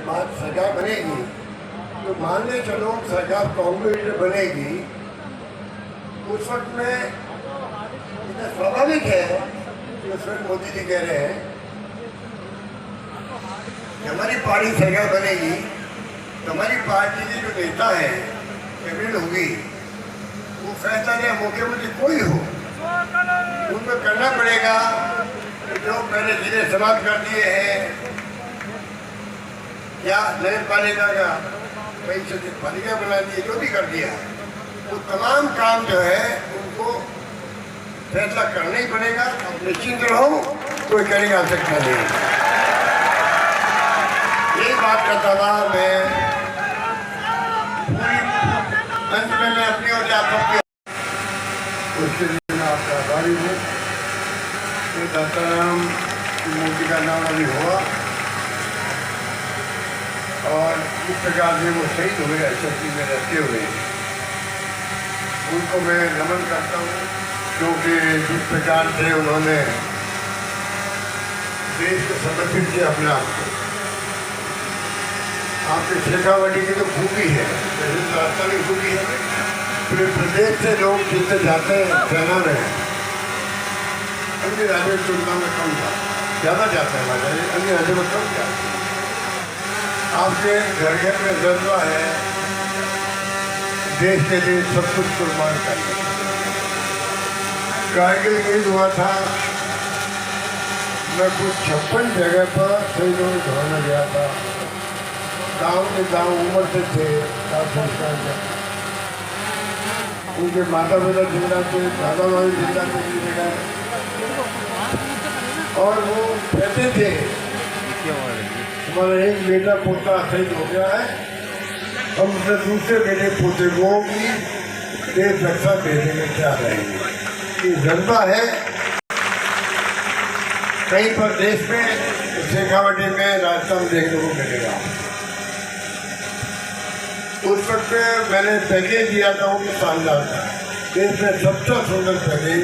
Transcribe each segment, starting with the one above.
बात सरकार बनेगी तो मान ले चलो सरकार कांग्रेस बनेगी, उस वक्त में इतना स्वाभाविक है कि उस वक्त मोदी जी कह रहे हैं कि हमारी पार्टी सरकार बनेगी तो हमारी पार्टी के जो नेता है कैबिनेट होगी, वो फैसला या मुख्यमंत्री कोई हो उनको करना पड़ेगा। जो पहले जिले समाप्त कर दिए हैं या नगर पालिका का कई से पालिका बना दी, जो भी कर दिया वो तमाम काम जो है उनको फैसला करना ही पड़ेगा। अब निश्चिंत रहो, कोई करने की आवश्यकता नहीं। यही बात करता था मैं। अंत में मैं अपनी और आपकी उसके लिए मैं आपका आभारी हूँ। दाताराम की मूर्ति का नाम अभी हुआ और इस प्रकार से वो शहीद हुए शक्ति में रहते हुए, उनको मैं नमन करता हूँ, क्योंकि जिस प्रकार से उन्होंने देश को समर्पित किया अपने आप को। आपके शेखावाटी की तो खूबी है, रास्ता भी खूबी है। पूरे प्रदेश से लोग जितने जाते हैं सेना में, अन्य राज्यों की तुलना में कम जाते, ज़्यादा जाते हैं हमारे अन्य राज्यों में कम जाते हैं। आपके घर घर में जज्बा है देश के लिए सब कुछ कुर्बान करने। कारगिल युद्ध हुआ था, मैं कुछ 56 जगह पर शहीदों को ढोना गया था। गाँव के गाँव उम्र से थे, उनके माता पिता जिंदा थे, दादा भाई जिंदा थे, और वो कहते थे हमारा एक बेटा पोता शहीद हो गया है, हम उसे दूसरे बेटे पोते को भी देश रक्षा देने में क्या रहेंगे। ये जज्बा है। कहीं पर देश में शेखावाटी में राजस्थान देखने को मिलेगा। उस वक्त मैंने पैकेज दिया था वो शानदार था, देश में सबसे सुंदर पैकेज।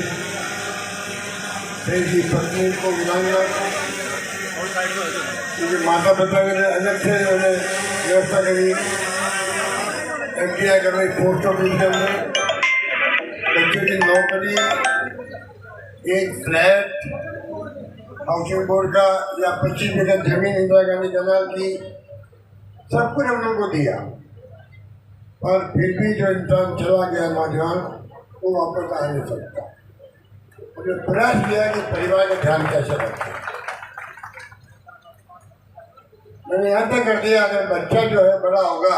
देश की पत्नी को वीरांगना क्योंकि माता पिता के लिए अलग से उन्होंने व्यवस्था करी, FDI करवाई पोस्ट ऑफिस के अंदर, बच्चे की नौकरी, एक फ्लैट हाउसिंग बोर्ड का या 25 बीघा जमीन इंदिरा गांधी कनाल की, सब कुछ हम लोगों को दिया। पर फिर भी जो इंसान चला गया नौजवान, वो वापस आ नहीं सकता। उन्हें प्रयास किया कि परिवार का ध्यान कैसे रखें। मैंने यहाँ तक कर दिया, अगर बच्चा जो है बड़ा होगा,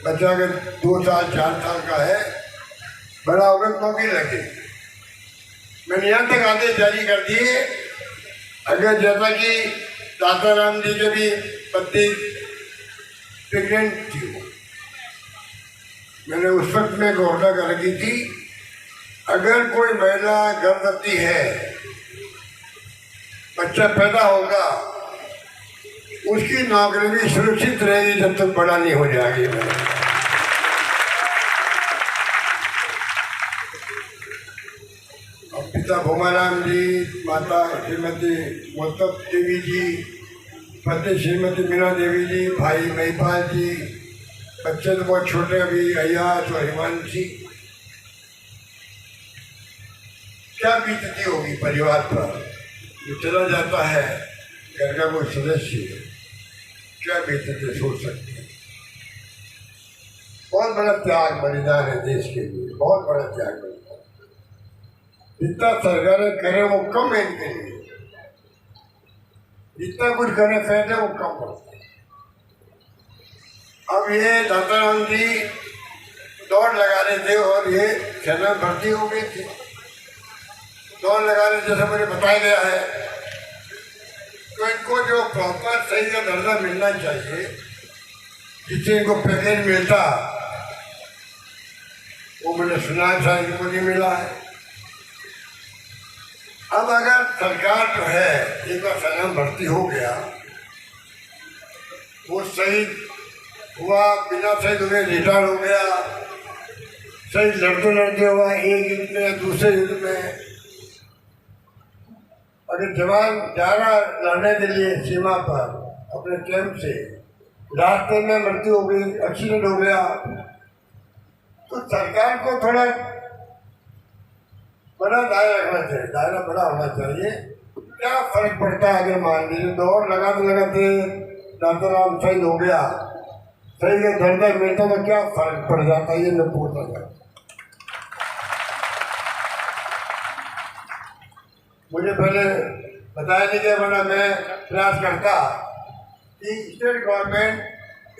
बच्चा अगर 2 साल 4 साल का है, बड़ा होगा नौकरी लगे। मैंने यहाँ तक आदेश जारी कर दिए, अगर जैसा कि दाताराम जी के भी पत्नी प्रेगनेंट थी, मैंने उस वक्त में घोषणा कर रखी थी, अगर कोई महिला गर्भवती है, बच्चा पैदा होगा, उसकी नौकरी भी सुरक्षित रहेगी जब तक बड़ा नहीं हो जाएगी। अब पिता भूमाराम जी, माता श्रीमती मोहतब देवी जी, पत्नी श्रीमती मीना देवी जी, भाई महिपाल जी, बच्चे तो बहुत छोटे अभी अयास और हिमांशी। क्या बीतती होगी परिवार पर जो चला जाता है, घर का कोई सदस्य, क्या बीतते सोच सकते हैं। बहुत बड़ा त्याग बलिदान है देश के लिए, बहुत बड़ा त्याग बलिदान। जितना सरकारें करें वो कम है इनके लिए, जितना कुछ करें फैसले वो कम पड़ता है। अब ये दाताराम जी दौड़ लगा रहे थे और ये सेना भर्ती हो गई थी। दौड़ लगा रहे जैसा मुझे बताया गया है, तो इनको जो प्रॉपर सही का दर्जा मिलना चाहिए, जिससे इनको पैकेज मिलता, वो मैंने सुना था इनको नहीं मिला है। अब अगर सरकार जो है एक बार सेना भर्ती हो गया, वो शहीद हुआ, बिना शहीद हुए रिटायर हो गया, शहीद लड़ते लड़ते हुआ एक युद्ध में दूसरे युद्ध में, अगर जवान जा रहा लड़ने के लिए सीमा पर अपने कैंप से, रास्ते में मृत्यु हो गई, एक्सीडेंट हो गया, तो सरकार को थोड़ा बड़ा दायरा रखना चाहिए, दायरा बड़ा होना चाहिए। क्या फर्क पड़ता है अगर मान लीजिए दौड़ लगाते लगाते डॉक्टर साहब शहीद हो गया, सही का दर्द मिलता तो क्या फर्क पड़ जाता है, ये मैं पूछता था। मुझे पहले बताया नहीं गया, वरना मैं प्रयास करता कि स्टेट गवर्नमेंट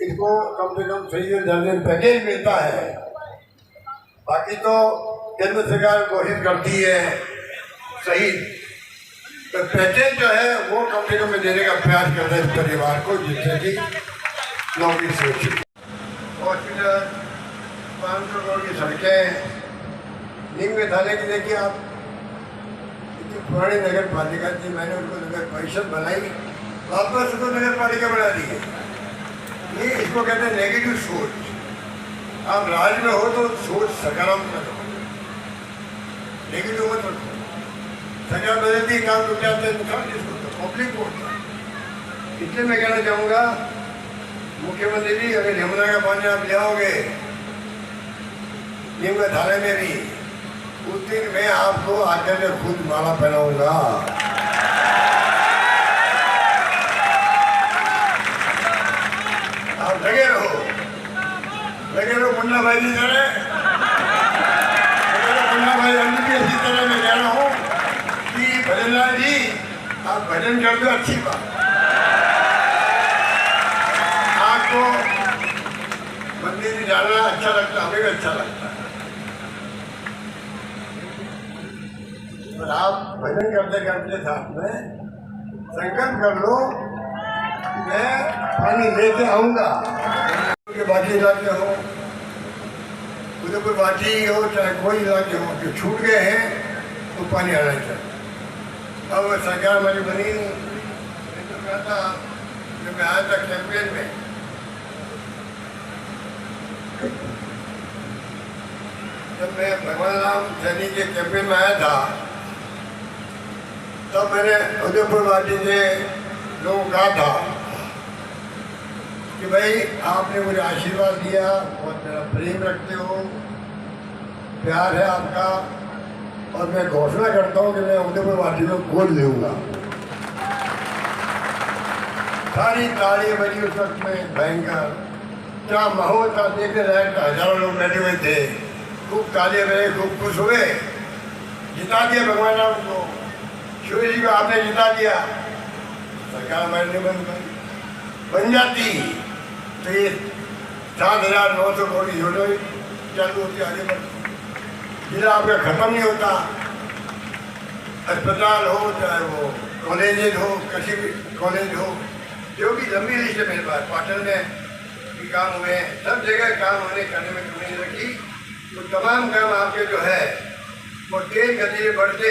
इसको कम से कम सही दर्जन पैकेज मिलता है। बाकी तो केंद्र सरकार घोषित करती है सही, तो पैकेज जो है वो कम से कम देने का प्रयास करता है इस परिवार को, जिससे कि नौकरी सुरक्षित। हॉस्पिटल, 500 करोड़ की सड़कें, नींव में थाने की देखिए आप, पुरानी नगर पालिका थी, मैंने उनको नगर परिषद बनाई, वापस उसको नगर पालिका बना दी है। ये इसको कहते हैं नेगेटिव सोच। आप राज में हो तो सोच सकारात्मक हो, नेगेटिव मत रखो। सरकार बदलती काम रुक जाते हैं, नुकसान जिसको तो पब्लिक को होता है। इसलिए मैं कहना चाहूँगा मुख्यमंत्री जी, अगर यमुना का पानी आप ले आओगे नीम के थाने में भी, उस दिन मैं आपको आकर के खुद माला पहनाऊंगा। आप लगे रहो मुन्ना भाई की तरह, मुन्ना भाई भी इसी तरह मैं कह रहा हूँ कि भजनलाल जी आप भजन कर दो, अच्छी बात। आपको मंदिर में जाना अच्छा लगता, हमें भी अच्छा लगता है, और आप भजन करते करते साथ में संकल्प कर लो कि मैं पानी लेके आऊँगा। बाकी इलाके हो, उधर बाटी हो, चाहे कोई इलाके हो जो छूट गए हैं, तो पानी आना चाहिए। अब सरकार हमारी बनी, तो कहता जब मैं आया था कैंपेन में, जब मैं भगवान राम सैनी के कैंपेन में आया था, तब मैंने उदयपुर वाटी के लोगों को कहा था कि भाई आपने मुझे आशीर्वाद दिया, बहुत मेरा प्रेम रखते हो, प्यार है आपका, और मैं घोषणा करता हूँ कि मैं उदयपुर वाटी में गोद लूँगा। सारी तालियां बजी उस वक्त में, भयंकर क्या माहौल था, देखने लायक था। हजारों लोग बैठे हुए थे, खूब तालियां बजे, खूब खुश हुए। जिता दिया भगवान राम को, शिव जी को आपने जिता दिया। सरकार हमारी नहीं बन जाती तो ये 7,900 करोड़ की योजना चालू होती, आगे बढ़ती, जिला आपका खत्म नहीं होता। अस्पताल हो, चाहे वो कॉलेज हो, कृषि कॉलेज हो, जो भी लंबी लिस्ट है मेरे पास। पाटन में भी काम हुए, सब जगह काम होने करने में कमी नहीं रखी। तो तमाम काम आपके जो है वो तेज गति से बढ़ते